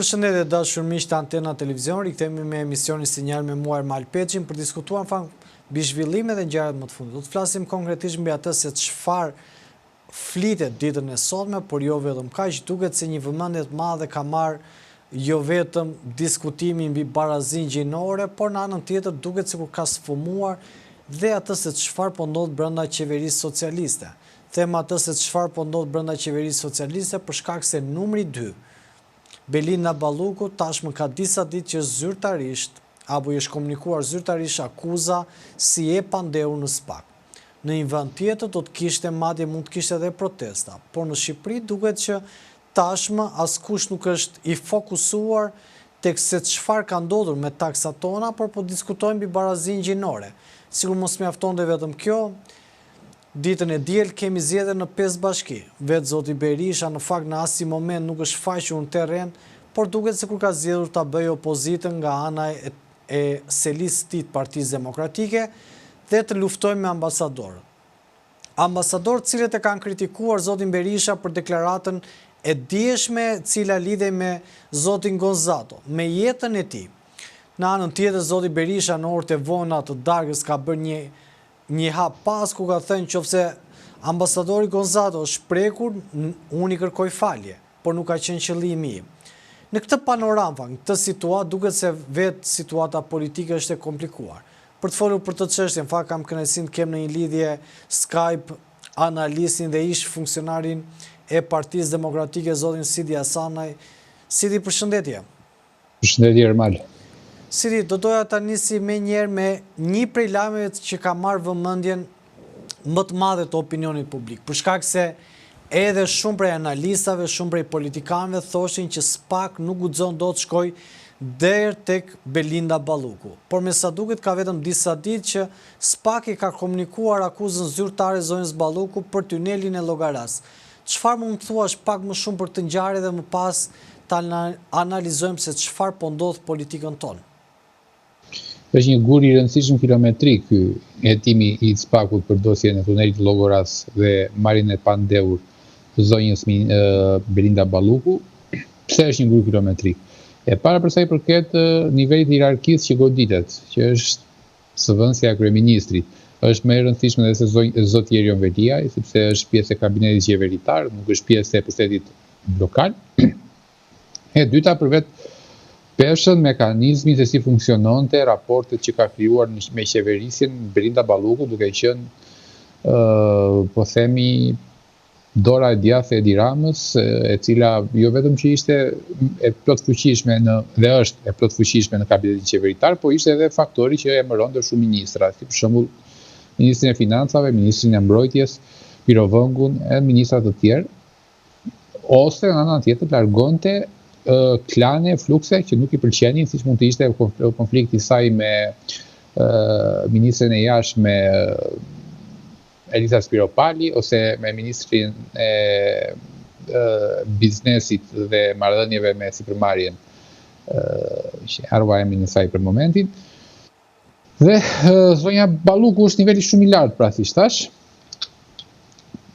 Përshëndetje dashur miq të Antena Televizion, rikthehemi me emisionin Sinjal me mua Ermal Peçin për diskutuar mbi zhvillimet dhe ngjarjet më të fundit. Do të flasim konkretisht mbi atë se çfarë flitet ditën e sotme, por jo vetëm kaq, duket se një vëmendje të madhe ka marrë jo vetëm diskutimi mbi barazinë gjinore, por në anën tjetër duket sikur ka sfumuar dhe atë se çfarë po ndodh brenda qeverisë socialiste. Them atë se çfarë po ndodh brenda qeverisë socialiste për shkak se numri 2 Belinda Balluku tashmë ka disa ditë që zyrtarisht, apo i është komunikuar zyrtarisht akuza si e pandehur në SPAK. Në një vend tjetër do të kishte madje mund të kishte edhe protesta, por në Shqipëri duket që tashmë askush nuk është i fokusuar tek se çfarë ka ndodhur me taksat tona, por po diskutojmë mbi barazinë gjinore. Sigur mos mjaftonte vetëm kjo. Ditën e diel kemi zgjedhje në 5 bashki. Vetë zoti Berisha në fakt në asnjë moment nuk është faqur në terren, por duket sikur ka zgjedhur ta bëjë opozitën nga ana e selistit të Partisë Demokratike dhe të luftojë me ambasadorët. Ambasadorët cilët e kanë kritikuar zotin Berisha për deklaratën e dieshme cila lidhej me zotin Gonzato, me jetën e tij. Në anën tjetër zoti Berisha në orët e vona të darkës ka bërë një hap pas ku ka thënë qofse ambasadori Gonzato është prekur, unë i kërkoj falje, por nuk ka qenë qëllimi im. Në këtë panoramë, në këtë situatë, duket se vetë situata politike është e komplikuar. Për të folur për të çështjen, fakt kam kënaqësinë të kem në një lidhje Skype analistin dhe ish funksionarin e Partisë Demokratike, zotin Sidi Hasanaj. Sidi, përshëndetje. Përshëndetje Ermal. Sidi, do doja ta nisi me njerë me një prej lajmeve që ka marrë vëmendjen më të madhe të opinionit publik. Për shkak se edhe shumë prej analistave, shumë prej politikanëve thoshin që SPAK nuk guxon dot të shkojë deri tek Belinda Balluku. Por me sa duket ka vetëm disa ditë që SPAK i ka komunikuar akuzën zyrtare zonës Balluku për tunelin e Llogaras. Çfarë mund të thuash pak më shumë për të ngjarje dhe më pas ta analizojmë se çfarë po ndodh politikën tonë? Është një gur i rëndësishëm kilometrik ky hetimi i SPAK-ut për dosjen e tunelit Llogaras dhe marrjen e pandehur të zonjës Belinda Balluku. Pse është një gur kilometrik? E para për sa i përket nivelit të hierarkisë që goditet, që është zëvendësja e kryeministrit, është më e rëndësishme edhe se zoti Erion Veliaj, sepse është pjesë e kabinetit qeveritar, nuk është pjesë e pushtetit lokal. E dyta për vetë peshën mekanizmi se si funksiononte raportet që ka krijuar me qeverisjen Belinda Balluku, duke qenë po themi dora e djathtë e Edi Ramës, e cila jo vetëm që ishte e plot fuqishme dhe është e plot fuqishme në kabinetin qeveritar, po ishte edhe faktori që emëronte shumë ministra, si për shembull ministrin e financave, ministrin e mbrojtjes, Pirovëngun e ministra të tjerë, ose në anën tjetër largonte klane, flukse që nuk i pëlqenin, siç mund të ishte konflikti i saj me ministrin e jashtme Elisa Spiropali ose me ministrin e biznesit dhe marrëdhënieve me sipërmarrjen, që harrova emrin e saj për momentin. Dhe zonja Balluku është niveli shumë i lartë, pra si thash.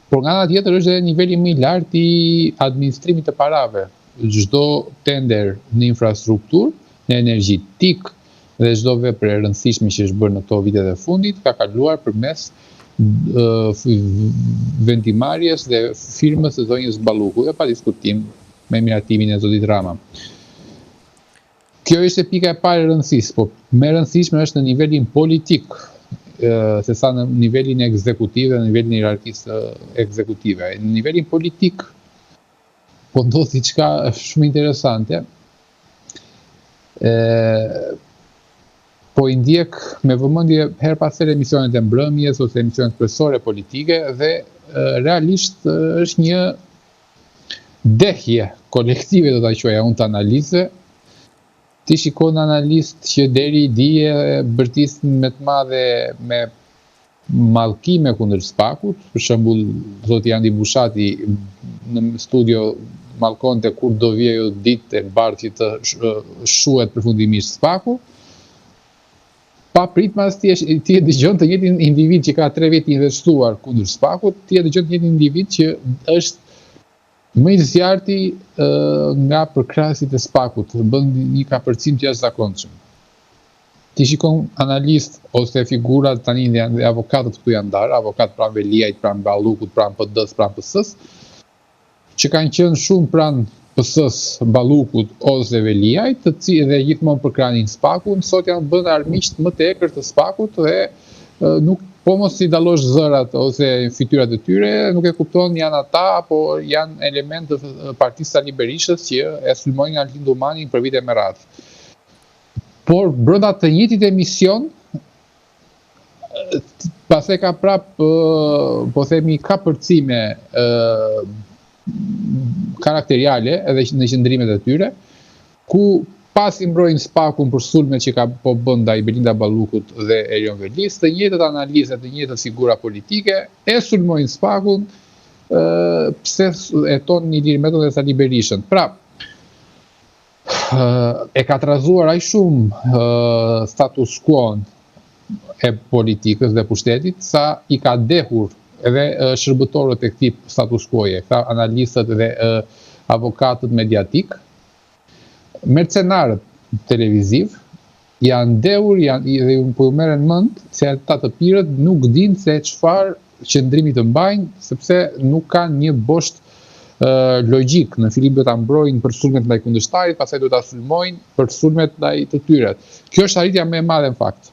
Por nga ana tjetër është edhe niveli më i lartë i administrimit të parave. Çdo tender në infrastrukturë, në energji TIK dhe çdo vepër e rëndësishme që është bërë në këto vitet e fundit ka kaluar përmes vendimarrjes dhe firmës së zonjës Balluku, dhe pa diskutim me miratimin e zotit Rama. Kjo ishte pika e parë e rëndësishme, po më e rëndësishme është në nivelin politik, se sa në nivelin ekzekutiv dhe në nivelin e hierarkisë ekzekutive. Në nivelin politik po ndodh diçka shumë interesante. Po i ndjek me vëmendje her pas here emisionet e mbrëmjes ose emisionet kryesore politike dhe realisht është një dehje kolektive, do ta quaja unë, të analizë. Ti shikon analist që deri dije bërtisën me të madhe me mallkime kundër SPAK-ut, për shembull zoti Andi Bushati në studio mallkonte kur do vijë ajo ditë e bardhë që të shuhet përfundimisht SPAK-u. Pa pritmas ti e dëgjon të njëjtin individ që ka 3 vjet investuar kundër SPAK-ut, ti e dëgjon të njëjtin individ që është më i zjarti nga përkrahasit e SPAK-ut, bën një kapërcim të jashtëzakonshëm. Ti shikon analist ose figurat tani dhe avokatët këtu janë ndarë, avokat pranë Veliajt, pranë Ballukut, pranë PD-s, pranë PS-s, që kanë qenë shumë pranë PS-s, Ballukut ose Veliajt, të cilë dhe gjithmonë për kranin SPAK-ut, sot janë bënë armiqt më të egër të SPAK-ut dhe nuk po mos si dallosh zërat ose fytyrat e tyre, nuk e kupton janë ata apo janë element të Partisë Sali Berishës që e sulmojnë Altin Dumanin për vite me radhë. Por brenda të njëjtit emision, pastaj ka prap po themi kapërcime karakteriale edhe në qëndrimet e tyre, ku pasi mbrojnë SPAK-un për sulmet që ka po bën ndaj Belinda Ballukut dhe Erion Velis, të njëjtët analizat, të njëjtët figura politike e sulmojnë SPAK-un pse e ton Ilir Meton dhe Sali Berishën. Pra, e ka trazuar aq shumë status quo-n e politikës dhe pushtetit sa i ka dehur edhe shërbëtorët e këtij status quo-je, këta analistët dhe avokatët mediatik, mercenarët televiziv janë dehur dhe po merren mend se ata të pirët nuk dinë se çfarë qëndrimi të mbajnë, sepse nuk kanë një bosht logjik. Në fillim do ta mbrojnë për sulmet ndaj kundërshtarit, pastaj do ta sulmojnë për sulmet ndaj të tyre. Kjo është arritja më e madhe në fakt.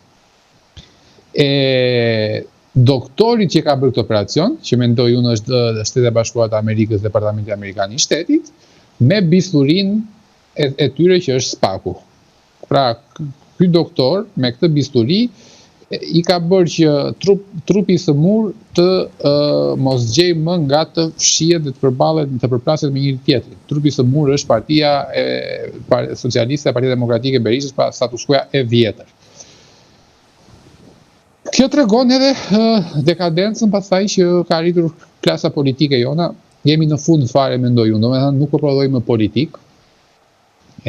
Doktorit që ka bërë këtë operacion, që mendoj unë është Shtetet e Bashkuara të Amerikës, Departamenti Amerikan i Shtetit, me bisturinë e tyre që është SPAK-u. Pra, ky doktor me këtë bisturi i ka bërë që trupi i sëmur të mos gjej më nga të fshihet dhe të përballet, të përplaset me njëri tjetrin. Trupi i sëmur është Partia Socialiste, Partia Demokratike e Berishës, pra status quo e vjetër. Kjo tregon edhe dekadencën pastaj që ka arritur klasa politike jona. Jemi në fund fare, mendoj unë, domethënë nuk po prodhojmë politik.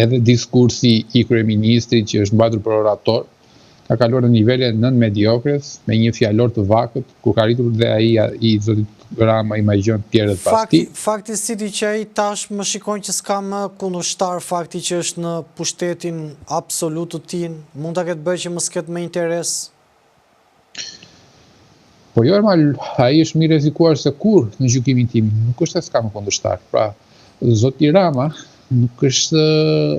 Edhe diskursi i kryeministrit që është mbajtur për orator ka kaluar në nivele nën mediokres me një fjalor të vakët, ku ka arritur dhe ai i zotit Rama imagjon tjerët pas tij. Fakti si që ai tash më shikon që s'ka më kundërshtar, fakti që është në pushtetin absolut të tij, mund ta ketë bërë që mos ketë më interes. Po jo, normal, ai është më i rrezikuar se kur në gjykimin tim, nuk është se s'ka më kundërshtar. Pra, zoti Rama nuk është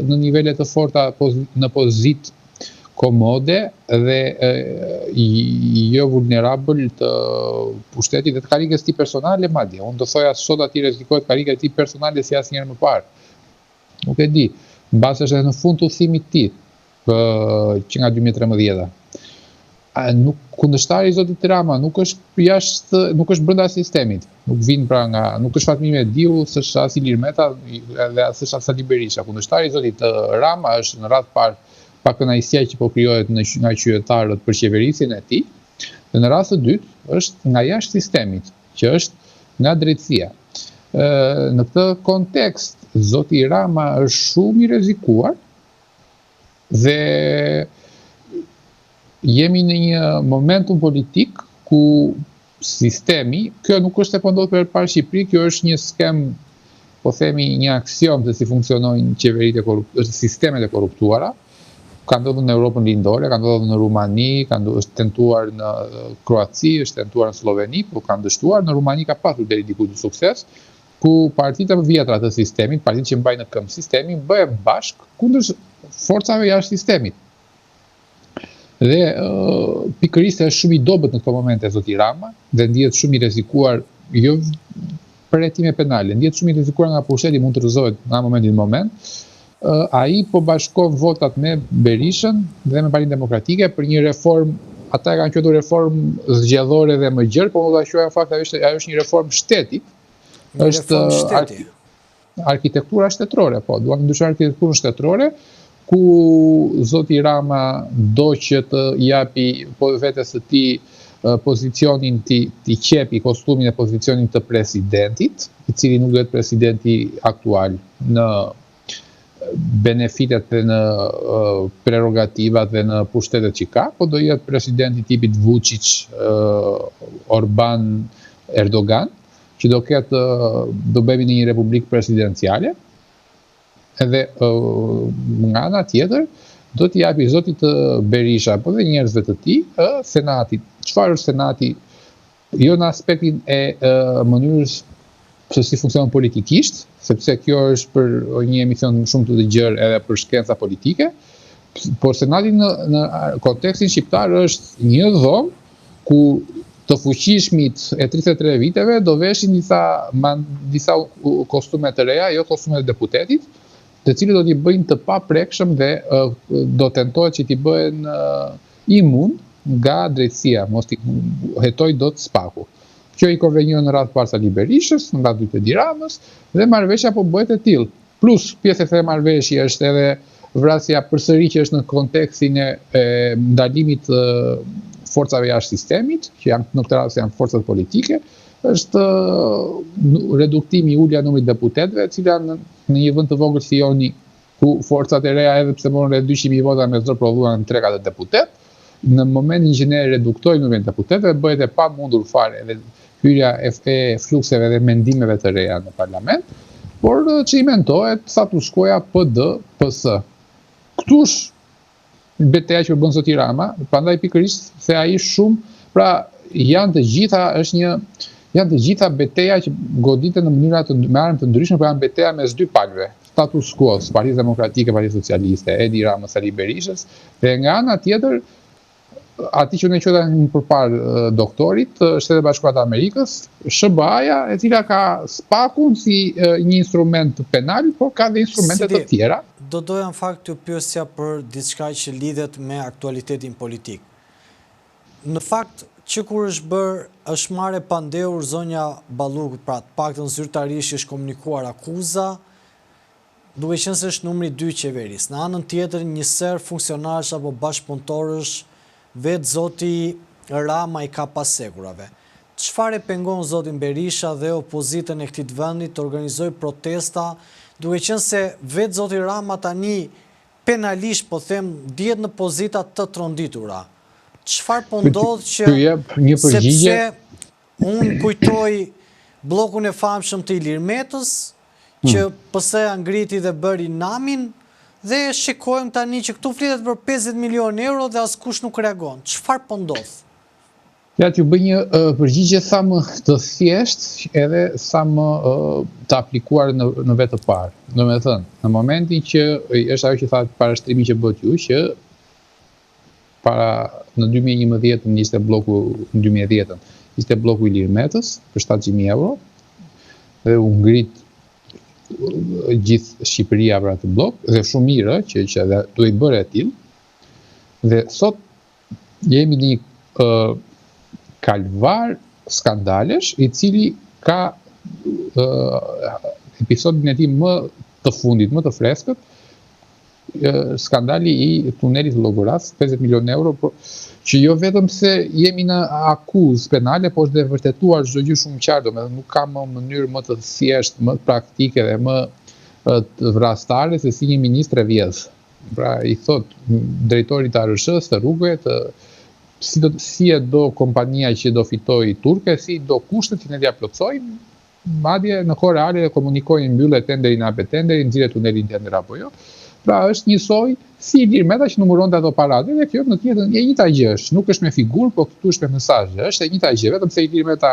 në nivele të forta në pozitë komode dhe jo vulnerabël të pushtetit dhe të karrikës tij personale madje. Unë do thoja sot aty rrezikohet karrika e tij personale si asnjëherë më parë. Nuk e di, mbas është edhe në fund të udhëtimit të tij, që nga 2013-a. Nuk kundërshtari i zotit Rama nuk është brenda sistemit. Nuk vin pra nga, nuk është Fatmir Mediu, s'është as Ilir Meta dhe s'është as Sali Berisha. Kundërshtari i zotit Rama është në radhë parë pa kënaqësia që po krijohet nga qytetarët për qeverisjen e tij, dhe në radhë të dytë është nga jashtë sistemit, që është nga drejtësia. Në këtë kontekst, zoti Rama është shumë i rrezikuar dhe jemi në një momentum politik ku sistemi, kjo nuk është se po ndodh përpara Shqipëri, kjo është një skem, po themi një aksion se si funksionojnë qeveritë sistemet e korruptuara. Ka ndodhur në Europën lindore, ka ndodhur në Rumani, është tentuar në Kroaci, është tentuar në Sloveni, por ka ndështuar. Në Rumani ka pasur deri diku të sukses, ku partitë e vjetra të sistemit, partitë që mbajnë në këmbë sistemin, bëhen bashkë kundër forcave jashtë sistemit. Dhe pikërisht është shumë i dobët në këto momente zoti Rama dhe ndihet shumë i rrezikuar, jo për hetime penale, ndihet shumë i rrezikuar nga pushteti, mund të rrëzohet nga momenti në moment. Ai po bashkon votat me Berishën dhe me Partinë Demokratike për një reformë, ata e kanë quajtur reformë zgjedhore dhe më gjerë, po do ta quajë në fakt ajo është një reformë shteti. Është arkitektura shtetërore, po, duan të ndryshojnë arkitekturën shtetërore, ku zoti Rama do që të japi vetes së tij pozicionin të qepi kostumin e pozicionin të presidentit, i cili nuk do të presidenti aktual në benefitet dhe në prerogativat dhe në pushtetet që ka, po do jetë presidenti tipit Vučić, Orban, Erdogan, që do bëhemi në një republikë presidenciale, edhe nga ana tjetër do t'i japi zotit Berisha apo dhe njerëzve të tij senatit. Çfarë është senati? Jo në aspektin e mënyrës se si funksionon politikisht, sepse kjo është për një emision shumë të dëgjuar edhe për shkenca politike, por senati në kontekstin shqiptar është një dhomë ku të fuqishmit e 33 viteve do veshin disa kostume të reja, jo kostume të deputetit, të cilët do t'i bëjnë të paprekshëm dhe do tentohet që t'i bëhen imun nga drejtësia, mos t'i hetoj dot SPAK-u. Kjo i konvenjon në radhë parë Sali Berishës, në radhë dytë Edi Ramës, dhe marrëveshja po bëhet e tillë. Plus pjesë e marrëveshje është edhe vrasja përsëri që është në kontekstin e ndalimit forcave jashtë sistemit, që janë në këtë rast janë forcat politike, është reduktimi i ulja numrit deputetëve, e cila në një vend të vogël si Joni, ku forcat e reja edhe pse morën 200.000 vota me zor prodhuan 3-4 deputet, në momentin që ne reduktojmë numrin e deputetëve, bëhet e pamundur fare edhe hyrja e flukseve dhe mendimeve të reja në parlament, por që i mentohet status quo-ja PD-PS. Këtu është betejë që bën zoti Rama, prandaj pikërisht se ai shumë, pra janë të gjitha beteja që goditen në mënyra me armë të ndryshme, por janë beteja mes dy palëve. Status quo, Partisë Demokratike, Partisë Socialiste, Edi Rama, Sali Berishës, dhe nga ana tjetër ati që ne quajmë përpara doktorit, Shtetet e Bashkuara të Amerikës, SBA-ja, e cila ka SPAK-un si një instrument penal, por ka dhe instrumente të tjera. Do doja në fakt të pyesja për diçka që lidhet me aktualitetin politik. Në fakt, që kur është marrë pandehur zonja Ballukut, pra të paktën zyrtarisht është komunikuar akuza, duke qenë se është numri 2 i qeverisë. Në anën tjetër, një ser funksionarësh apo bashkëpunëtorësh vetë zoti Rama i ka pasekurave. Çfarë pengon zotin Berisha dhe opozitën e këtij vendi të organizojë protesta, duke qenë se vetë zoti Rama tani penalisht po them dihet në pozita të tronditura. Çfarë po ndodh që sepse unë kujtoj bllokun e famshëm të Ilir Metës, që PS-ja ngriti dhe bëri namin, dhe shikojmë tani që këtu flitet për 50 milion euro dhe askush nuk reagon. Çfarë po ndodh? Ja t'ju bëj një përgjigje sa më të thjeshtë edhe sa më të aplikuar në vetë të parë. Domethënë, në momentin që është ajo që thatë parashtrimi që bëhet ju, që në 2011 ishte bloku në 2010 ishte bloku Ilir Metës për 700.000 euro dhe u ngrit gjithë Shqipëria për atë blok, dhe shumë mirë që do i bërë e tillë. Dhe sot jemi në një kalvar skandalesh, i cili ka episodin e tij më të fundit, më të freskët, skandali i tunelit të Llogoras, 50 milion euro, që jo vetëm se jemi në akuzë penale, por është dhe vërtetuar çdo gjë shumë qartë, domethënë nuk ka më mënyrë më të thjeshtë, më praktike dhe më të vrastare se si një ministre vjedh. Pra i thot drejtorit të ARSH-s të rrugëve, si e do kompania që do fitoj turke, si do kushtet që ne t'ia plotësojmë, madje në kohë reale komunikojnë mbyllet tenderin apo tenderin, nxirret tunelin tender apo jo. Pra është njësoj si Ilir Meta që numëronte ato paratë, dhe kjo në tjetër e njëjta gjë është, nuk është me figurë, por këtu është me mesazhe, është e njëjta gjë, vetëm se Ilir Meta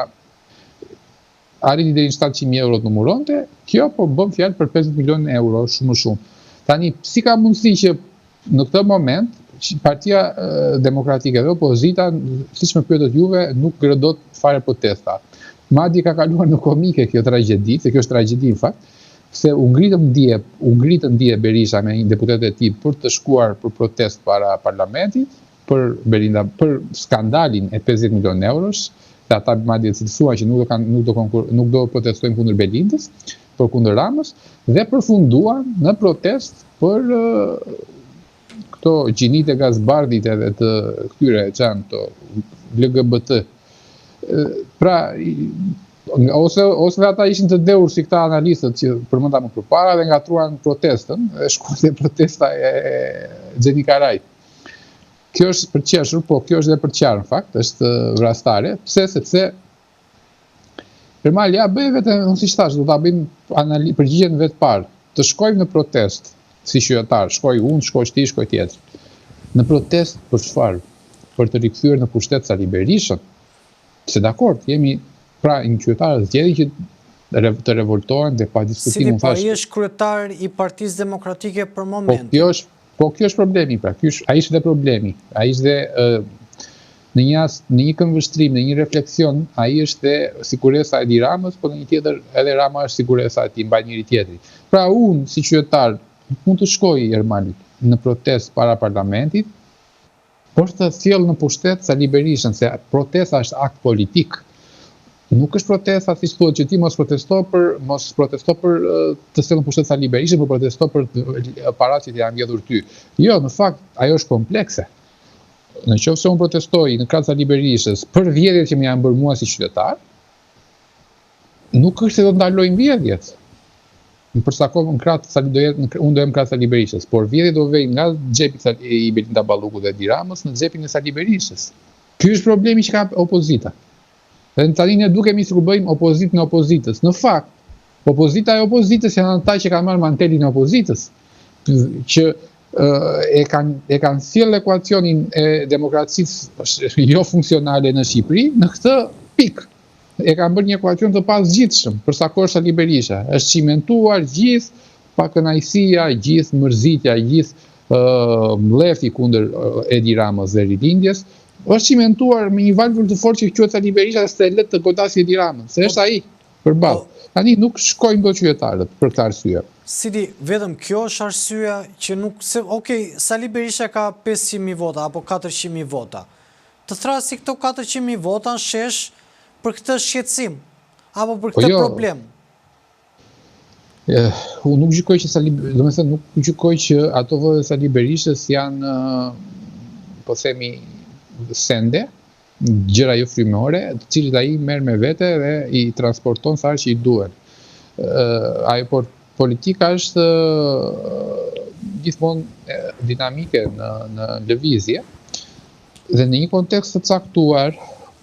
arriti deri në 700.000 euro të numëronte, kjo po bën fjalë për 50 milion euro, shumë më shumë. Tani, si ka mundësi që në këtë moment Partia Demokratike dhe opozita, siç më pyetët juve, nuk gërëdot fare protesta. Madje ka kaluar në komike kjo tragjedi, se kjo është tragjedi në fakt, se u ngritën dje Berisha me një deputet e tij për të shkuar për protest para parlamentit, për skandalin e 50 milion eurosh, dhe ata madje cilësuan që nuk do protestojnë kundër Belindës, por kundër Ramës, dhe përfunduan në protest për këto gjinit e gazbardit edhe të këtyre çan to LGBT. Pra ose dhe ata ishin të dehur si këta analistët që përmenda më përpara dhe ngatruan protestën, dhe shkuante protesta e Xheni Karaj. Kjo është për qeshur, po kjo është edhe për qarë në fakt, është vrastare. Pse? Sepse Ermali, ja bëj vetë, unë si thash, do ta bëjmë përgjigjen vetë parë. Të shkojmë në protest si qytetar, shkoj unë, shkoj ti, shkoj tjetër. Në protest për çfarë? Për të rikthyer në pushtet Sali Berishën. Se dakord, jemi pra një qytetarë zgjedhën që të revoltohen dhe pa diskutim. Po ai është kryetar i Partisë Demokratike për momentin. Kjo është problemi, pra. Ai është dhe problemi. Ai është dhe në një këmbvështrim, në një refleksion, ai është dhe sikuresa e Edi Ramës, por në një tjetër edhe Rama është sikuresa e tij mbaj njëri tjetrit. Pra unë si qytetar mund të shkoj Ermali në protestë para parlamentit, por të sjell në pushtet Sali Berishën, se protesta është akt politik. Nuk është protesta siç thuhet që ti mos protesto për të sjellë në pushtet Sali Berishën, por protesto për paratë që janë mbledhur ty. Jo, në fakt ajo është komplekse. Në qoftë se unë protestoj në krah Sali Berishës për vjedhjet që më janë bërë mua si qytetar, nuk është se do të ndaloj vjedhjet. Për sa kohë unë do jem krah Sali Berishës, por vjedhjet do vijnë nga xhepi i Belinda Ballukut dhe Edi Ramës në xhepin e Sali Berishës. Ky është problemi që ka opozita. Dhe tani ne dukemi sikur bëjmë opozitë në opozitës. Në fakt, opozita e opozitës janë ata që kanë marrë mantelin e opozitës, që e kanë sjellë ekuacionin e demokracisë jo funksionale në Shqipëri në këtë pikë. E kanë bërë një ekuacion të pasgjithshëm për sa kohë Sali Berisha. Është cimentuar gjithë pakënaqësia, gjithë mërzitja, gjithë mlefi kundër Edi Ramës dhe rilindjes, është cimentuar me një valvul të fortë që quhet Sali Berisha dhe s'e let të godasë Edi Ramën, se është ai përballë. Tani nuk shkojnë do qytetarët për këtë arsye. Sidi, vetëm kjo është arsyeja që nuk se Sali Berisha ka 500.000 vota apo 400.000 vota. Të thrasi këto 400.000 vota në shesh për këtë shqetësim apo për këtë problem. Unë nuk gjykoj që nuk gjykoj që ato votat e Sali Berishës janë, po themi, sende, gjëra jo frymore, të cilët ai merr me vete dhe i transporton sa që i duhen. Ajo politika është gjithmonë dinamike në lëvizje dhe në një kontekst të caktuar,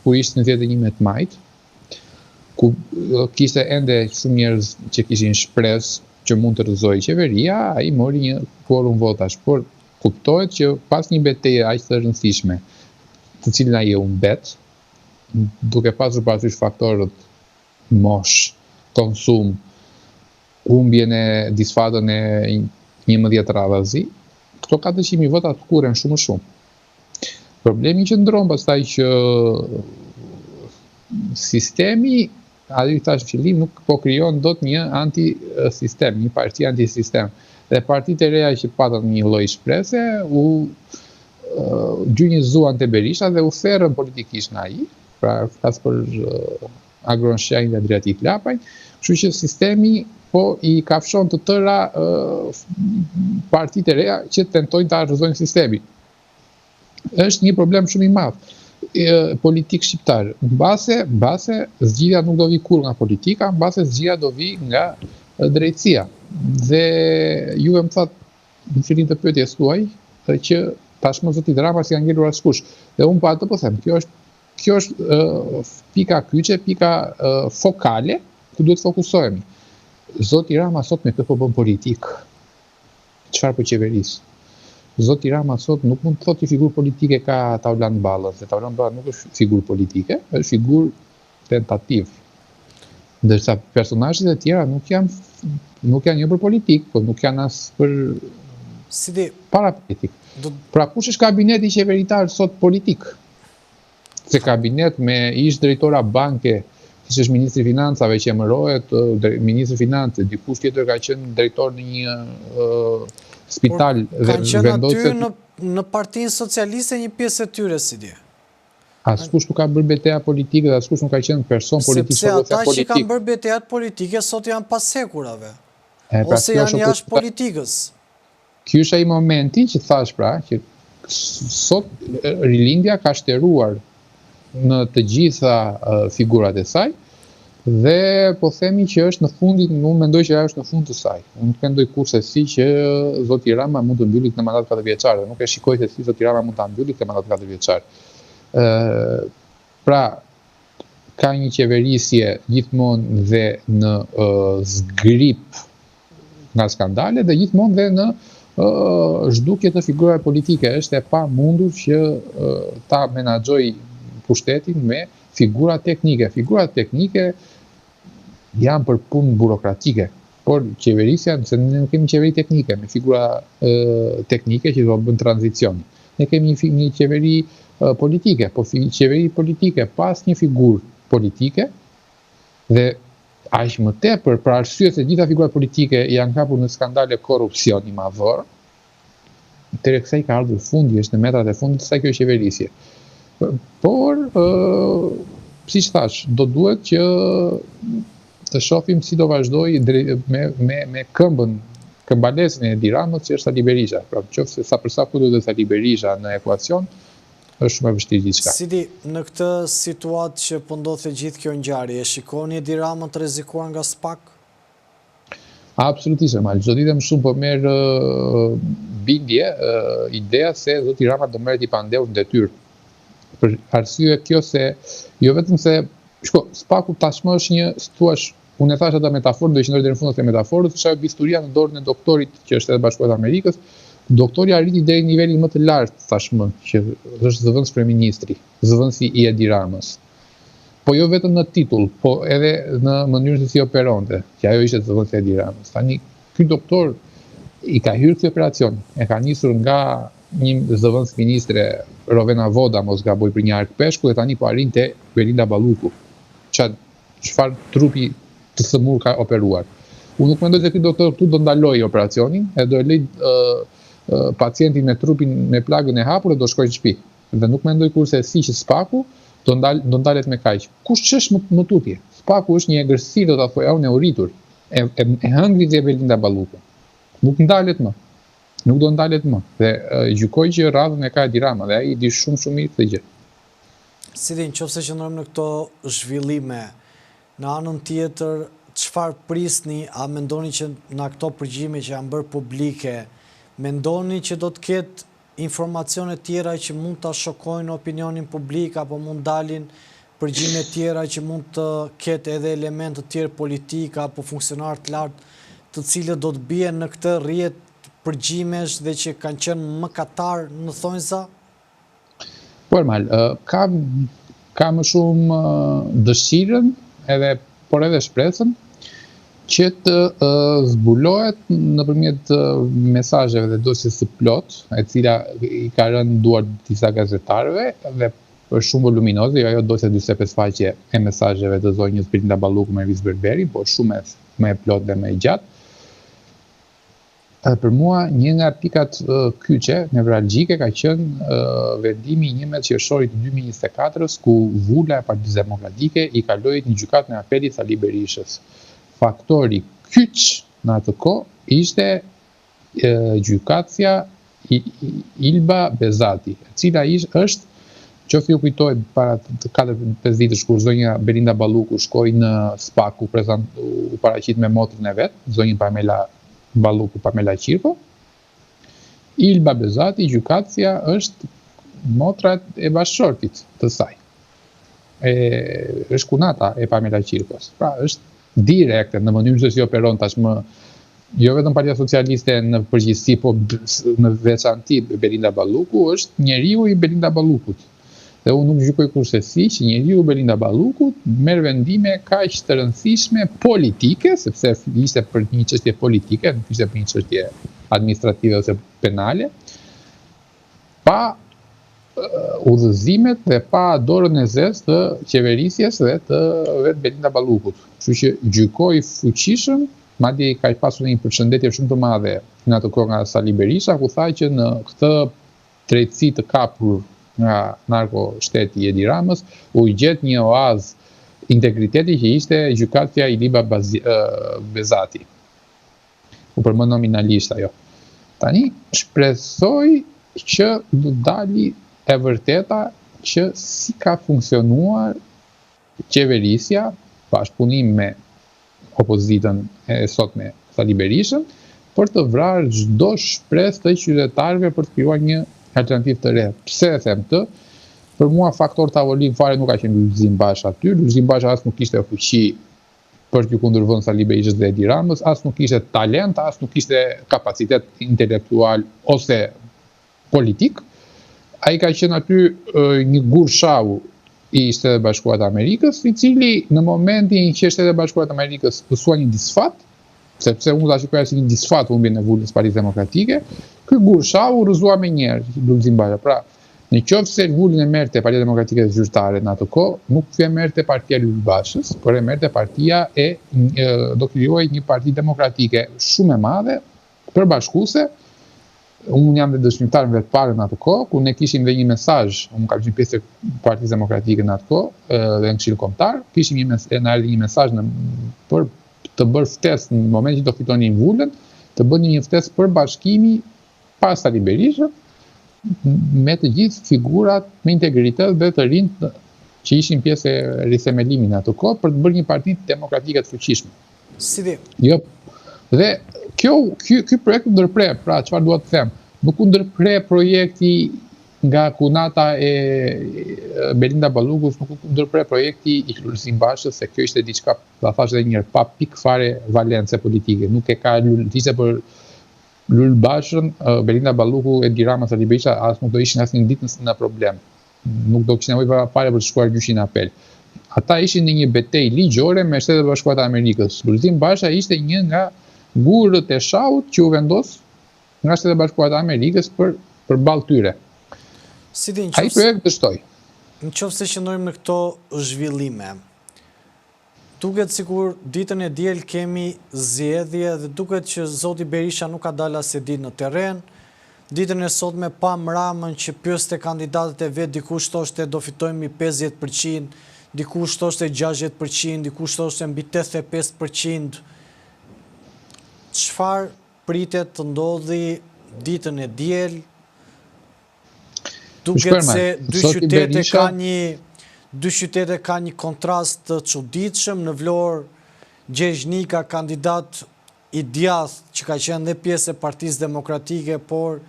ku ishte në 11 majt, ku kishte ende shumë njerëz që kishin shpresë që mund të rrëzojë qeveria, ai mori një quorum votash, por kuptohet që pas një betejë aq të rëndësishme, të cilën ai u mbet, duke pasur parasysh faktorët mosh, konsum, humbjen e disfatën e 11 radhazi, këto 400.000 vota të kuren shumë. Problemi që ndron pastaj që sistemi, i thash në fillim, nuk po krijon dot një anti-sistem, një parti anti-sistem. Dhe partitë e reja që patën një lloj shprese u gjynjëzuan te Berisha dhe u therrën politikisht në ai, pra flas për Agron Shenjë dhe Adriatik Lapaj, kështu që sistemi po i kafshon të tëra partitë e reja që tentojnë ta arrëzojnë sistemin. Është një problem shumë i madh politik shqiptar. Mbase zgjidhja nuk do vi kurrë nga politika, mbase zgjidhja do vi nga drejtësia. Dhe ju më thatë në fillim të pyetjes tuaj që tashmë zoti Rama si ka ngelur askush. Dhe unë pa atë po them, kjo është pika kyçe, pika fokale ku duhet fokusohemi. Zoti Rama sot me këtë po bën politik. Çfarë po qeverisë? Zoti Rama sot nuk mund të thotë që figurë politike ka Taulan Ballës, dhe Taulan Balla nuk është figurë politike, është figurë tentativ. Ndërsa personazhet e tjera nuk janë jo për politik, por nuk janë as për para politik. Pra kush është kabineti qeveritar sot politik? Se kabinet me ish drejtora banke, që është ministri financave që emërohet ministri financave, dikush tjetër ka qenë drejtor në një spital dhe vendoset në Partinë Socialiste një pjesë e tyre si di. Askush nuk ka bërë betejë politike dhe askush nuk ka qenë person politik. Sepse ata që kanë bërë betejat politike sot janë pasekurave. Ose janë jashtë politikës. Ky është ai momenti që thash pra, që sot rilindja ka shtëruar në të gjitha figurat e saj, dhe po themi që është në fundit, unë mendoj që ajo është në fund të saj. Unë nuk mendoj kurse si që zoti Rama mund të mbyllit në mandat 4 vjeçar, nuk e shikoj se si zoti Rama mund ta mbyllit në mandat 4 vjeçar. Pra, ka një qeverisje gjithmonë dhe në zgrip nga skandale dhe gjithmonë dhe në zhdukje të figurave politike. Është e pamundur që ta menaxhoj pushtetin me figura teknike. Figurat teknike janë për punë burokratike, por qeverisja, se ne nuk kemi qeveri teknike, me figura teknike që do bën tranzicion. Ne kemi një qeveri politike, po qeveri politike pas një figurë politike dhe aq më tepër për arsye se gjitha figurat politike janë kapur në skandale korrupsioni madhor, tere kësaj ka ardhur fundi, është në metrat e fundit të kësaj kjo qeverisje. Por, siç thash, do duhet që të shohim si do vazhdoj me këmbbalesën e Edi Ramës që është Sali Berisha. Pra, qoftë se sa për sa futet Sali Berisha në ekuacion, është shumë e vështirë gjithçka. Sidi, në këtë situatë që po ndodhte gjithë kjo ngjarje, e shikoni Edi Ramën të rrezikuar nga SPAK? Absolutisht, çdo ditë më shumë po merr bindje ideja se zoti Rama do merret i pandehur në detyrë. Për arsye kjo se jo vetëm se SPAK-u tashmë është një, thuaç, unë e thash atë metaforë, do të qëndroj deri në fund të metaforës, është ajo bisturia në dorën e doktorit që është edhe Bashkuar të Amerikës. Doktori arriti deri në nivelin më të lartë tashmë, që është zëvendës kryeministri, zëvendësi i Edi Ramës. Po jo vetëm në titull, po edhe në mënyrën se si operonte, që ajo ishte zëvendësi i Edi Ramës. Tani ky doktor i ka hyrë këtë operacion, e ka nisur nga një zëvendës ministre Rovena Voda, mos gaboj, për një ark peshku, dhe tani po arrin te Belinda Balluku. Çfarë trupi të thëmur ka operuar. Unë nuk mendoj se ky doktor këtu do ndalojë operacionin, e do e lejë pacientin me trupin me plagën e hapur dhe do shkojnë në shtëpi. Dhe nuk mendoj kurse si që SPAK-u do ndalet me kaq. Kush ç'është më tutje? SPAK-u është një egërsi, do ta thoja unë, e uritur, e hëngrit dhe Belinda Balluku. Nuk ndalet më. Nuk do ndalet më. Dhe gjykoj që radhën e ka Edi Rama dhe ai di shumë mirë këtë gjë. Sidi, nëse qëndrojmë në këto zhvillime, në anën tjetër, çfarë prisni? A mendoni që nga këto përgjigje që janë bërë publike, mendoni që do të ketë informacione tjera që mund të shokojnë opinionin publik, apo mund dalin përgjigje tjera që mund të ketë edhe elemente të tjerë politik apo funksionar të lartë, të cilët do të bien në këtë rrjet përgjigjesh dhe që kanë qenë mëkatar në thonjza? Normal, ka më shumë dëshirën por edhe shpresën që të zbulohet nëpërmjet mesazheve dhe dosjes së plot, e cila i ka rënë duar disa gazetarëve dhe është shumë voluminoze, jo ajo dosja 45 faqe e mesazheve të zonjës Belinda Balluku me Ervis Berberi, por shumë më e plot dhe më e gjatë. Për mua, një nga pikat kyçe, nevralgjike, ka qenë vendimi 11 qershorit 2024, ku vula e Partisë Demokratike i kaloi në gjykatën e apelit Sali Berishës. Faktori kyç në atë kohë ishte gjykatësia Ilba Bezati, e cila është, qoftë ju kujtohet para 4-5 ditësh kur zonja Belinda Balluku shkoi në SPAK, u paraqit me motrën e vet, zonjën Pamela Balluku, Pamela Qirko. Ilba Bezati, gjykatësia, është motra e bashkëshortit të saj. Është kunata e Pamela Qirkos. Pra, është direkte në mënyrën se si operon tashmë jo vetëm Partia Socialiste në përgjithësi, po në veçanti Belinda Balluku, është njeriu i Belinda Ballukut. Dhe unë nuk gjykoj kurse si që njeriu i Belinda Ballukut merr vendime kaq të rëndësishme politike, sepse ishte për një çështje politike, nuk ishte për një çështje administrative ose penale, pa udhëzimet dhe pa dorën e zezë të qeverisjes dhe të vetë Belinda Ballukut. Kështu që gjykoj fuqishëm, madje ka pasur një përshëndetje shumë të madhe në atë kohë nga Sali Berisha, ku tha që në këtë drejtësi të kapur nga narkoshteti i Edi Ramës, u gjet një oazë integriteti që ishte gjykatësia Ilba Bezati. U përmend nominalisht ajo. Tani shpresoj që do dali e vërteta që si ka funksionuar qeverisja, bashkëpunim me opozitën e sot me Sali Berishën, për të vrarë çdo shpresë të qytetarëve për të krijuar një alternativë të re. Pse e them këtë? Për mua faktor tavolinë fare nuk ka qenë Lulzim Basha aty. Lulzim Basha as nuk kishte fuqi për t'ju kundërvënë Sali Berishës dhe Edi Ramës, as nuk kishte talent, as nuk kishte kapacitet intelektual ose politik. Ai ka qenë aty një gur shau i Shtetet Bashkuara të Amerikës, i cili në momentin që Shtetet Bashkuara të Amerikës pësua një disfat, sepse unë ta shikoja si një disfat humbjen e vulës Partisë Demokratike, ky gur shau rrëzua me njerë Lulzim Basha. Pra, në qoftë se vulën e merrte Partia Demokratike e Zyrtare në atë kohë, nuk e merrte partia Lul Bashës, por e merrte partia do krijohej një parti demokratike shumë e madhe, përbashkuese. Unë jam dhe dëshmitar në vetë parë në atë kohë, ku ne kishim dhe një mesazh, unë kam qenë pjesë e Partisë Demokratike në atë kohë, dhe në Këshill Kombëtar, kishim na erdhi një mesazh për të bërë ftesë në momentin që do fitonin vulën, të bëni një ftesë për bashkimi pas Sali Berishës, me të gjithë figurat me integritet dhe të rinj që ishin pjesë e rithemelimit në atë kohë për të bërë një parti demokratike të fuqishme. Si di? Jo. Dhe ky projekt u ndërprer, pra çfarë dua të them, nuk u ndërprer projekti nga kunata e Belinda Ballukus, nuk u ndërprer projekti i Lulzim Bashës, se kjo ishte diçka, ta thash edhe një herë, pa pikë fare valence politike. Nuk e ka ishte për Lul Bashën, Belinda Balluku, Edi Rama, Sali Berisha, as nuk do ishin asnjë ditë në problem. Nuk do kishin nevojë fare për të shkuar gjyqin apel. Ata ishin në një betejë ligjore me Shtetet Bashkuara të Amerikës. Lulzim Basha ishte një nga gurët e shahut që u vendos nga Shtetet Bashkuara të Amerikës përballë tyre. Si di, ai projekt dështoi. Nëse qëndrojmë në këto zhvillime, duket sikur ditën e diel kemi zgjedhje dhe duket që zoti Berisha nuk ka dalë as e ditë në terren. Ditën e sotme pam Ramën që pyeste kandidatët e vet, dikush thoshte do fitojmë 50%, dikush thoshte 60%, dikush thoshte mbi 85%. Çfarë pritet të ndodhi ditën e diel? Duket se dy qytete ka një kontrast të çuditshëm. Në Vlorë, Gjergjnika, kandidat i djathtë që ka qenë dhe pjesë e Partisë Demokratike, por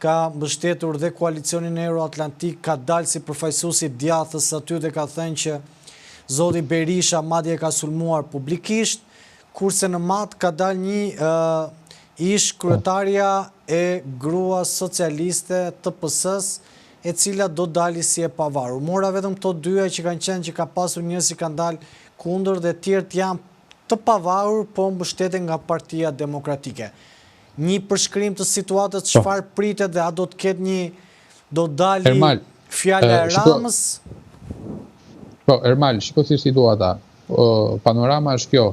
ka mbështetur dhe koalicionin Euroatlantik, ka dalë si përfaqësues i djathës aty dhe ka thënë që zoti Berisha madje ka sulmuar publikisht, kurse në Mat ka dalë një ish kryetaria e gruas socialiste të PS-s, e cila do dali si e pavarur. Mora vetëm këto dyja që kanë qenë që ka pasur njerëz që kanë dalë kundër dhe tjerët janë të pavarur, po mbështeten nga Partia Demokratike. Një përshkrim të situatës, çfarë pritet dhe a do të ketë do dali fjala e Ramës? Po, Ermal, shiko si situata. Panorama është kjo.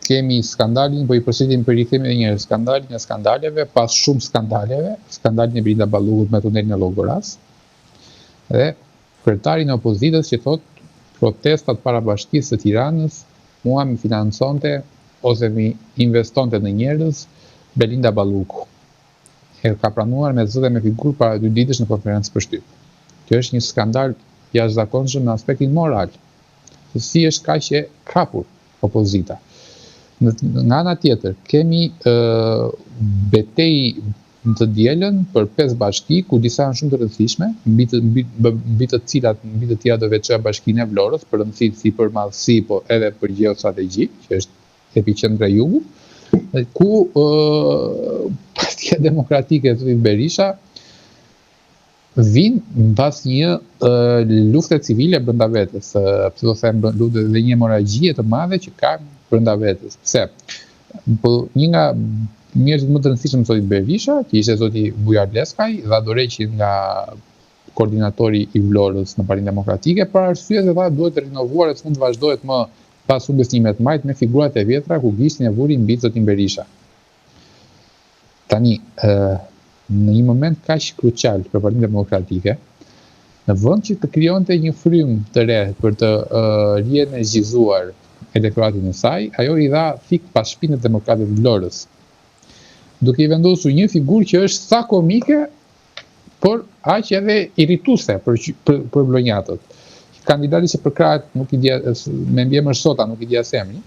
Kemi skandalin, po i përsëritim për rikthimi edhe një herë, skandalin e skandaleve, pas shumë skandaleve, skandalin e Belinda Ballukut me tunelin e Llogoras, dhe kryetari i opozitës që thot protestat para Bashkisë së Tiranës mua mi financonte ose mi investonte në njerëz Belinda Balluku. E ka pranuar me zë dhe me figurë para 2 ditësh në konferencë për shtyp. Kjo është një skandal jashtëzakonshëm në aspektin moral. Se si është kaq e kapur opozita. Nga ana tjetër, kemi betejë të dielën për 5 bashki, ku disa janë shumë të rëndësishme, mbi të tjera do veçoja bashkinë e Vlorës, për rëndësi si për madhësi, po edhe për gjeostrategji, që është epiqendra e Jugut, ku Partia Demokratike e Berisha vinë mbas një lufte civile brenda vetes, pse do them lufte dhe një hemorragjie të madhe që ka brenda vetes. Pse? Një nga njerëzit më të rëndësishëm zoti Berisha, që ishte zoti Bujar Leskaj, dha dorëheqje nga koordinatori i Vlorës në Partinë Demokratike, për arsye se tha duhet të rinovuar dhe s'mund të vazhdohet më pas humbjes së 11 majit me figurat e vjetra ku gishtin e vurin mbi zotin Berisha. Tani, në një moment kaq krucial për Partinë Demokratike, në vend që të krijonte një frym të re për të rienergjizuar elektoratin e saj, ajo i dha fik pas shpinët demokratëve të Vlorës, duke i vendosur një figurë që është sa komike, por aq edhe irrituese për vlonjatët. Kandidati që përkrahet, nuk i dia, me mbiemër sota, nuk i dia semrin,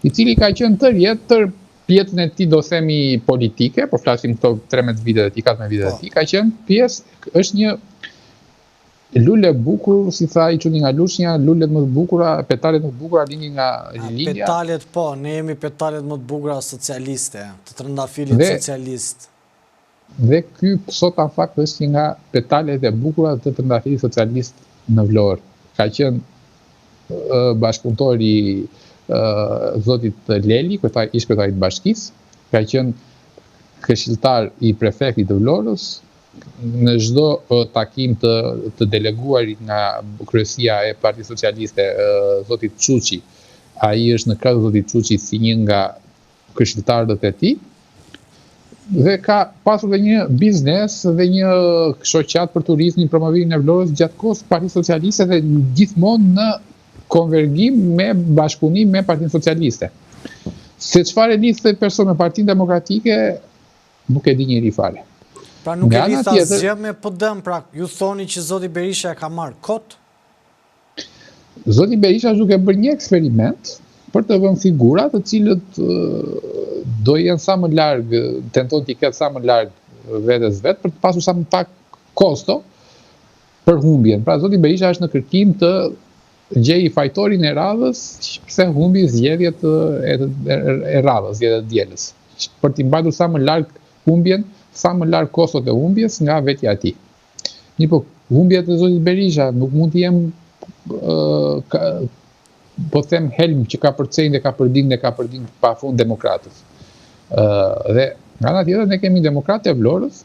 i cili ka qenë tër jetën e tij, do themi politike, po flasim këto 13 vitet e tij, 14 vitet e tij, ka qenë pjesë, është një lule bukur, si tha i quni nga Lushnja, lulet më të bukura, petalet më të bukura lini nga Lindja. Petalet po, ne jemi petalet më të bukura socialiste, të trëndafilit socialist. Dhe ky sot në fakt është një nga petalet e bukura të trëndafilit socialist në Vlorë. Ka qenë bashkëpunëtori zotit Leli, ish kryetari i bashkisë, ka qenë këshilltar i prefektit të Vlorës, në çdo takim të deleguarit nga kryesia e Partisë Socialiste, zoti Çuçi, ai është në krah zotit Çuçit si një nga këshilltarët e tij, dhe ka pasur dhe një biznes dhe një shoqat për turizmin, promovimin e Vlorës gjatë kohës Partisë Socialiste dhe gjithmonë në konvergim me bashkëpunim me Partinë Socialiste. Se çfarë lidhte person me Partinë Demokratike, nuk e di njëri fare. Pra nuk e lidh asgjë me PD-n, pra ju thoni që zoti Berisha e ka marrë kot? Zoti Berisha duke bërë një eksperiment për të vënë figura të cilët do jenë sa më larg, tenton t'i ketë sa më larg vetes vet për të pasur sa më pak kosto për humbjen. Pra zoti Berisha është në kërkim të gjejë fajtorin e radhës pse humbi zgjedhjet e radhës, zgjedhjet e dielës, për t'i mbajtur sa më larg humbjen, sa më larg kostot e humbjes nga vetja e tij. Po humbjet e zotit Berisha nuk mund të jem po them helm që ka përcejnë dhe ka përdin pafund demokratës. Dhe nga ana tjetër ne kemi demokratë e Vlorës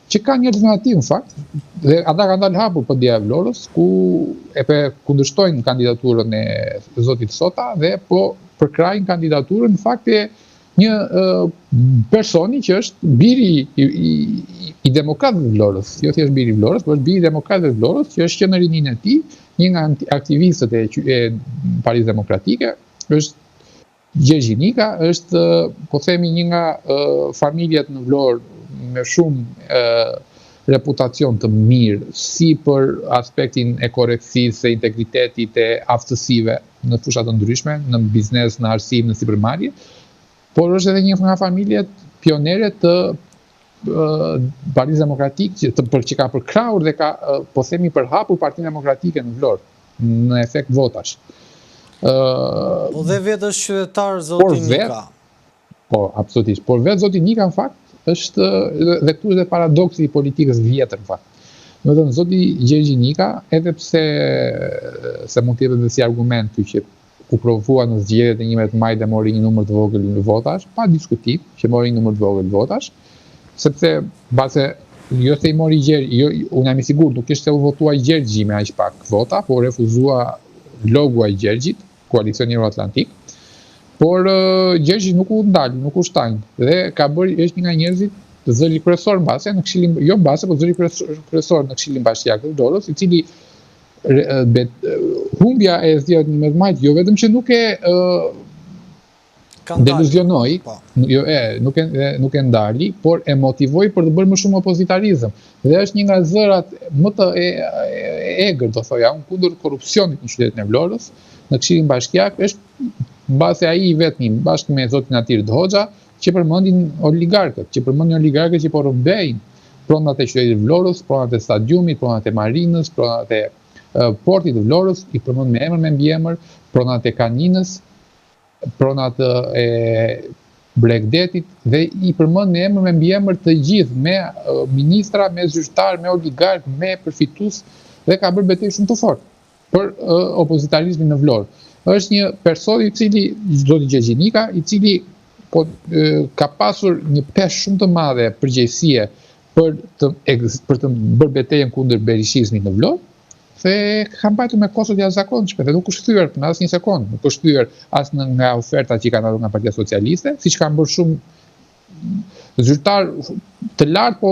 që ka një alternativë në fakt, dhe ata kanë dalë hapur PD-ja e Vlorës, ku e kundërshtojnë kandidaturën e zotit Sota dhe po përkrajnë kandidaturën në fakt e një personi që është biri i demokratëve të Vlorës, jo thjesht biri i Vlorës, por është biri i demokratëve të Vlorës, që është që në rinin e tij, një nga aktivistët e Partisë Demokratike, është Gjergj Nika, është po themi një nga familjet në Vlorë me shumë reputacion të mirë, si për aspektin e korrektësisë, e integritetit, e aftësive në fusha të ndryshme, në biznes, në arsim, në sipërmarrje, por është edhe një nga familjet pionere të Partisë Demokratike, që ka përkrahur dhe ka, po themi, përhapur Partinë Demokratike në Vlorë, në efekt votash. Po dhe vetë është qytetar zoti Nika. Po, absolutisht. Por vetë zoti Nika, në fakt, është, dhe këtu është paradoksi i politikës vjetër, në fakt. Më thënë, zoti Gjergj Nika, edhe pse se mund të jepet dhe si argument që ku provua në zgjedhjet e 11 maj dhe mori një numër të vogël në votash, pa diskutim që mori një numër të vogël votash, sepse base jo se i mori Gjergj, unë jam i sigurt, nuk ishte se u votua Gjergji me aq pak vota, por refuzua logua i Gjergjit, Koalicioni Euroatlantik, por Gjergji nuk u ndal, nuk u shtanj, dhe ka bërë, është një nga njerëzit zëri kryesor mbase në Këshillin, jo mbase, por zëri kryesor në Këshillin Bashkiak të Vlorës, i cili humbja e zgjedhjeve në 11 maj jo vetëm që nuk e deluzionoi, nuk e ndali, por e motivoi për të bërë më shumë opozitarizëm. Dhe është një nga zërat më të egër, do thoja, kundër korrupsionit në qytetin e Vlorës, në Këshillin Bashkiak, është mbase ai i vetmi, bashkë me zotin Atir Hoxha, që përmendin oligarkët, që po rrëmbejnë pronat e qytetit Vlorës, pronat e stadiumit, pronat e marinës, pronat e portit të Vlorës, i përmend me emër me mbiemër, pronat e Kaninës, pronat e Bregdetit, dhe i përmend me emër me mbiemër të gjithë, me ministra, me zyrtar, me oligark, me përfitues, dhe ka bërë betejë shumë të fortë për opozitarizmin në Vlorë. Është një person i cili, zoti Gjergj Nika, i cili ka pasur një peshë shumë të madhe përgjegjësie për të bërë betejën kundër berishizmit në Vlorë, dhe ka mbajtur me kostot jashtëzakonshme, dhe nuk është kthyer në asnjë sekond, nuk është kthyer as nga ofertat që i kanë ardhur nga Partia Socialiste, siç kanë bërë shumë zyrtar të lartë, po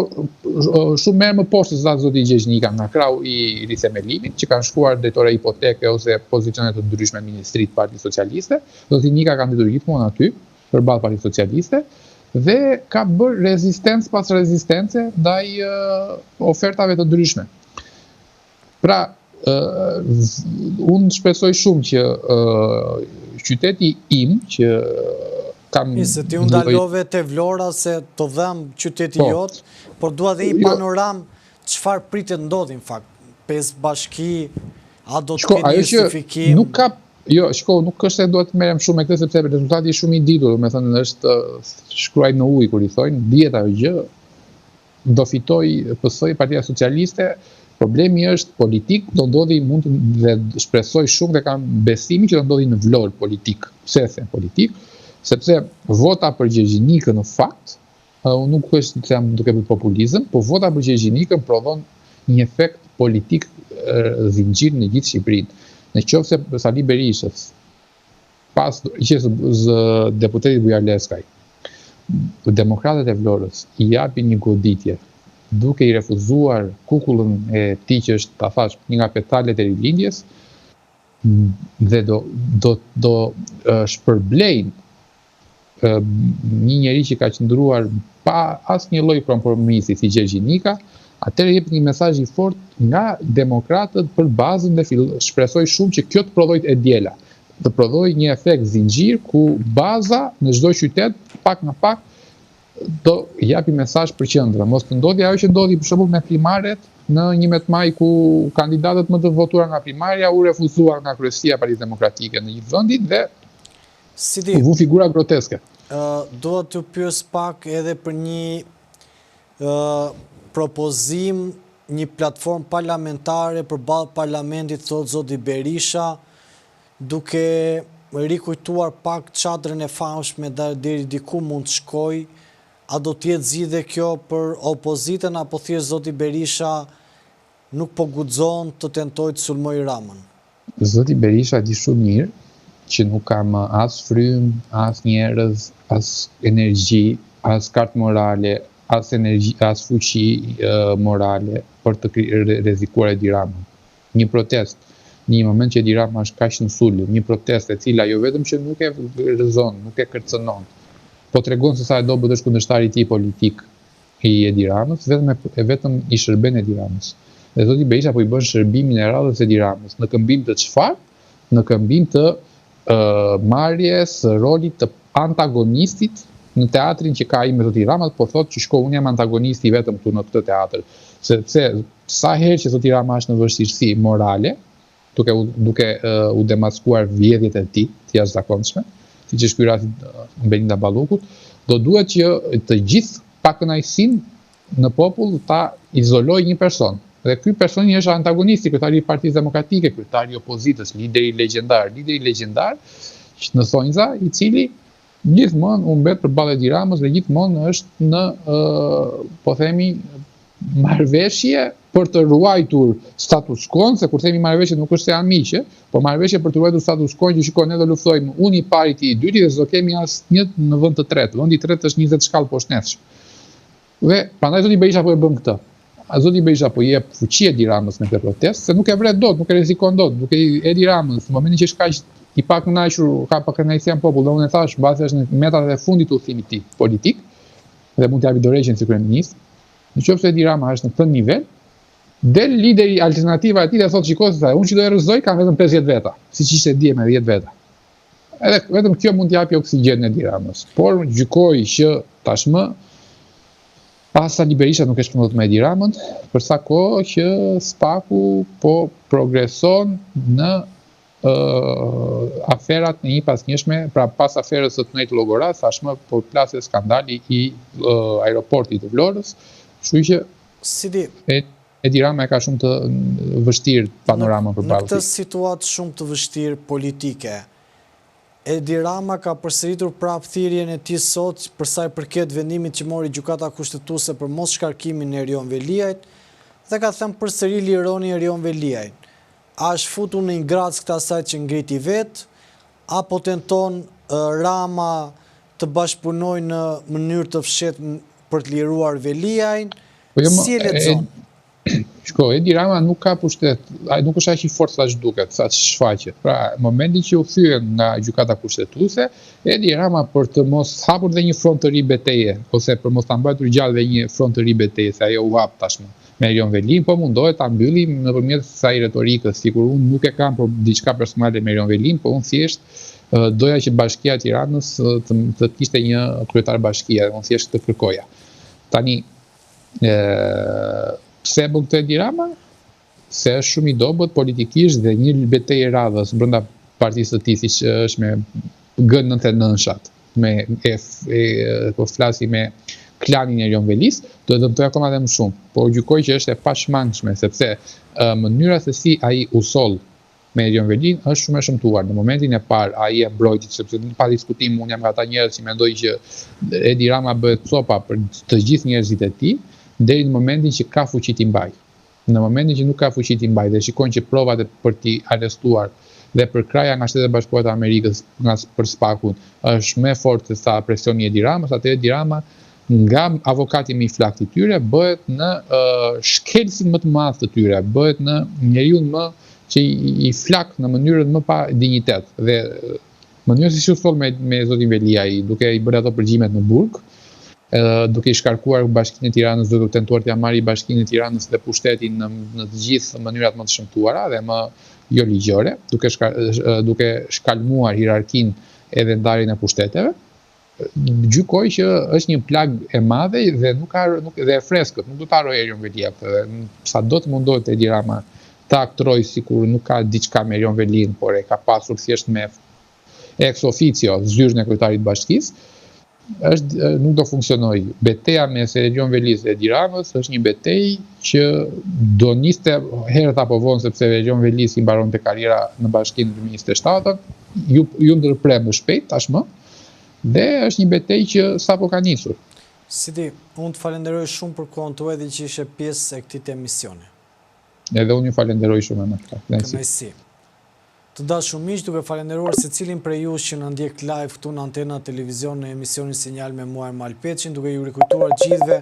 shumë merr më poshtë se zoti Gjergj Nika nga krahu i rithemelimit, që kanë shkuar drejtore hipoteke ose pozicione të ndryshme në ministritë të Partisë Socialiste. Zoti Nika ka mbetur gjithmonë aty përballë Partisë Socialiste dhe ka bërë rezistencë pas rezistence ndaj ofertave të ndryshme. Pra, unë shpresoj shumë që qyteti im, që kam... Se ti unë dalove të Vlora se të dhem qyteti jot, por dua dhe një panoram çfarë pritet ndodhi në fakt. pesë bashki, a do të Shko, ketë një ajo që justifikim? nuk ka, jo, shko, nuk është se duhet të merrem shumë me këtë sepse rezultati është shumë i ditur, me thënë është shkruaj në ujë kur i thojnë, dihet ajo gjë, do fitoj PS-i Partia Socialiste. Problemi është politik, do ndodhi mund dhe shpresoj shumë dhe kam besimin që do ndodhi në vlorë politik. Pse e them politik? Sepse vota për Gjergjinikën në fakt, unë nuk është të jam duke për populizëm, po vota për Gjergjinikën prodhon një efekt politik zinxhir në gjithë Shqipërinë. Në qoftë se Sali Berishës, pas që deputeti Bujar Leskaj, demokratët e Vlorës i japin një goditje duke i refuzuar kukullën e tij që është, ta thash, një nga petalet e rilindjes, dhe do shpërblejnë një njeri që ka qëndruar pa asnjë lloj kompromisi si Gjergjinika, atëherë jep një mesazh i fortë nga demokratët për bazën dhe shpresoj shumë që kjo të prodhojë e diela, të prodhojë një efekt zinxhir ku baza në çdo qytet pak nga pak do japi mesazh për qendrën. Mos të ndodhi ajo që ndodhi për shembull me primaret në 11 maj ku kandidatët më të votuar nga primarja u refuzuan nga kryesia e Partisë Demokratike në gjithë vendin dhe u vu figura groteske. Dua të pyes pak edhe për një propozim, një platformë parlamentare përballë parlamentit, thot zoti Berisha, duke rikujtuar pak çadrën e famshme deri diku mund të shkoj. A do t'jetë zgjidhje kjo për opozitën apo thjesht zoti Berisha nuk po guxon të tentojë të sulmojë Ramën? Zoti Berisha di shumë mirë që nuk ka më as frym, as njerëz, as energji, as kartë morale, as fuqi morale për të rrezikuar Edi Ramën. Një protest, në një moment që Edi Rama është kaq në sulm, një protestë e cila jo vetëm që nuk e rrezon, nuk e kërcënon, po tregon se sa e dobët është kundërshtari i tij politik i Edi Ramës, vetëm i shërben Edi Ramës. Dhe zoti Berisha po i bën shërbimin e radhës Edi Ramës, në këmbim të çfarë? Në këmbim të marrjes rolit të antagonistit në teatrin që ka ai me zoti Rama, po thotë që shko, unë jam antagonisti vetëm këtu në këtë teatr. Sepse sa herë që zoti Rama është në vështirësi morale, duke u demaskuar vjedhjet e tij të jashtëzakonshme, siç është ky rasti Belinda Ballukut, do duhet që të gjithë pakënaqësinë në popull ta izolojë një person. Dhe ky person është antagonisti, kryetari i Partisë Demokratike, kryetari i opozitës, lideri legjendar në thonjza, i cili gjithmonë u mbet përballë Edi Ramës dhe gjithmonë është në, po themi, marrëveshje për të ruajtur status quo, se kur themi marrëveshje nuk është se janë miqe, po marrëveshje për të ruajtur status quo që shikon ne do luftojmë unë i pari ti i dyti dhe s'do kemi asnjë në vend të tretë. Vendi i tretë është 20 shkallë poshtnetësh. Dhe prandaj zoti Berisha po e bën këtë. Zoti Berisha po jep fuqi Edi Ramës me këtë protestë, se nuk e vret dot, nuk e rrezikon dot, duke Edi Ramës në momentin që është kaq i pakënaqur, ka pakënaqësi në popull, dhe unë e thash, mbasi është në metrat e fundit të udhimit të tij politik dhe mund të japi dorëheqjen si kryeminist. Nëse Edi Rama është në këtë nivel, del lideri alternativa e tij dhe thotë shikoj se unë që do e rrëzoj kam vetëm 50 veta, siç ishte dje me 10 veta. Edhe vetëm kjo mund të japi oksigjen Edi Ramës. Por gjykoj që tashmë pas Sali Berisha nuk e shkëndot me Edi Ramën, për sa kohë që Spaku po progreson në aferat në një pasnjëshme, pra pas aferës së tunit Llogoras, tashmë po plasë skandali i aeroportit të Vlorës, kështu që Edi Rama e ka shumë të vështirë panoramën përballë. Në këtë situatë shumë të vështirë politike, Edi Rama ka përsëritur prapë thirrjen e tij sot për sa i përket vendimit që mori Gjykata Kushtetuese për mos shkarkimin e Erion Veliajt dhe ka thënë përsëri lironi Erion Veliajin. A është futur në ingrac këtë asaj që ngriti vetë, apo tenton Rama të bashkëpunojë në mënyrë të fshehtë për të liruar Veliajin? Si e lexon? Shko, Edi Rama nuk ka pushtet, nuk është aq i fortë sa duket, sa shfaqet. Pra, momentin që u thyen nga Gjykata Kushtetuese, Edi Rama për të mos hapur dhe një front të ri betejë, ose për mos ta mbajtur gjallë dhe një front të ri betejë, se ajo u hap tashmë me Erion Velin, po mundohet ta mbylli nëpërmjet kësaj retorikës, sikur unë nuk e kam për diçka personale me Erion Velin, po unë thjesht doja që Bashkia e Tiranës të kishte një kryetar bashkie, unë thjesht të kërkoja. Tani pse bën këtë Edi Rama? se është shumë i dobët politikisht dhe një betejë radhës brenda partisë së tij, siç është me G99-shat, po flasi me klanin e Erion Velis, do të dëmtoj akoma dhe më shumë, por gjykoj që është e pashmangshme, sepse mënyra se si ai u soll me Erion Velin është shumë e shëmtuar. Në momentin e parë ai e mbrojti, sepse pa diskutim unë jam nga ata njerëz që mendoj që Edi Rama bëhet copa për të gjithë njerëzit e tij, deri në momentin që ka fuqi t'i mbaj. Në momentin që nuk ka fuqi t'i mbaj dhe shikon që provat për t'i arrestuar dhe për kraja nga Shtetet Bashkuara të Amerikës për spakun është më fort se sa presioni i Edi Ramës, atëherë Edi Rama nga avokati më i flakt i tyre bëhet në shkelsin më të madh të tyre, bëhet në njeriu më që i flak në mënyrën më pa dinjitet. Dhe mënyrën si u soll me zotin Velia, duke i bërë ato përgjimet në burg, duke i shkarkuar Bashkinë e Tiranës, duke tentuar t'ia marrë Bashkinë e Tiranës dhe pushtetin në të gjithë mënyrat më të shëmtuara dhe më jo ligjore, duke shkalmuar hierarkinë edhe ndarjen e pushteteve, gjykoj që është një plag e madhe dhe dhe e freskët, nuk do ta harrojë Erion Velia këtë. Sa do të mundohet Edi Rama ta aktroj sikur nuk ka diçka me Erion Velin, por e ka pasur thjesht me ex officio zyrën e kryetarit të bashkisë, nuk do funksionoj. Betejë mes Erion Velis dhe Edi Ramës është një betejë që do niste herët apo vonë, sepse Erion Velis i mbaronte karriera në Bashkinë në 2027, ju ndërprem më shpejt tashmë, dhe është një betejë që sapo ka nisur. Sidi, unë të falenderoj shumë për kohën tuaj dhe që ishe pjesë e këtij emisioni. Edhe unë ju falenderoj shumë më këtë. Kënaqësi. Të dashur miq, duke falenderuar secilin prej jush që na ndjek live këtu në Antena Televizion në emisionin Sinjal me mua Ermal Peçin, duke ju rikujtuar gjithëve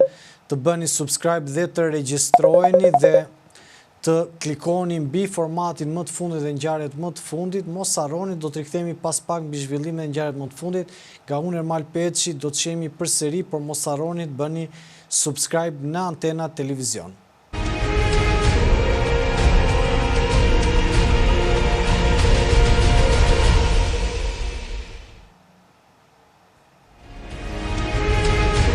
të bëni subscribe dhe të regjistroheni dhe të klikoni mbi formatin më të fundit dhe ngjarjet më të fundit. Mos harroni, do të rikthehemi pas pak mbi zhvillimet e ngjarjeve më të fundit. Nga unë Ermal Peçi do të shihemi përsëri, por mos harroni të bëni subscribe në Antena Televizion.